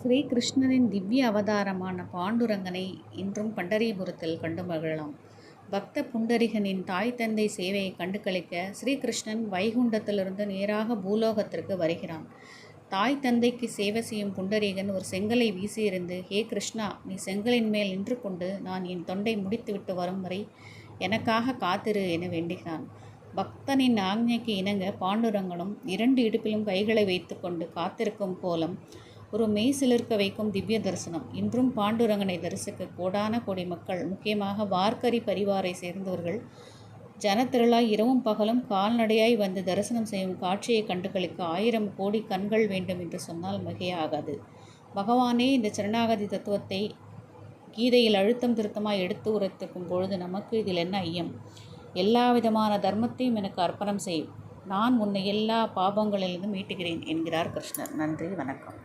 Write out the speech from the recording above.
ஸ்ரீகிருஷ்ணனின் திவ்ய அவதாரமான பாண்டுரங்கனை இன்றும் பண்டரிபுரத்தில் கண்டு மகிழலாம். பக்த புண்டரிகனின் தாய் தந்தை சேவையை கண்டு களிக்க ஸ்ரீகிருஷ்ணன் வைகுண்டத்திலிருந்து நேராக பூலோகத்திற்கு வருகிறான். தாய் தந்தைக்கு சேவை செய்யும் புண்டரீகன் ஒரு செங்கலை வீசியிருந்து, ஹே கிருஷ்ணா, நீ செங்கலின் மேல் நின்று கொண்டு நான் என் தொண்டை முடித்துவிட்டு வரும் வரை எனக்காக காத்திரு என வேண்டுகிறான். பக்தனின் ஆக்ஞைக்கு இணங்க பாண்டுரங்கனும் 2 இடுப்பிலும் கைகளை வைத்து கொண்டு காத்திருக்கும் கோலம் ஒரு மெய் சிலிர்க்க வைக்கும் திவ்ய தரிசனம். இன்றும் பாண்டுரங்கனை தரிசிக்க கோடான கோடி மக்கள், முக்கியமாக வார்க்கரி பரிவாரை சேர்ந்தவர்கள் ஜனத்திரளாய் இரவும் பகலும் கால்நடையாய் வந்து தரிசனம் செய்யும் காட்சியை கண்டுகளிக்க 1000 கோடி கண்கள் வேண்டும் என்று சொன்னால் மிகையாகாது. பகவானே இந்த சரணாகதி தத்துவத்தை கீதையில் அழுத்தம் திருத்தமாய் எடுத்து உரைத்திருக்கும் பொழுது நமக்கு இதில் என்ன ஐயம்? எல்லா விதமான தர்மத்தையும் எனக்கு அர்ப்பணம் செய், நான் உன்னை எல்லா பாபங்களிலிருந்தும் மீட்டுகிறேன் என்கிறார் கிருஷ்ணர். நன்றி, வணக்கம்.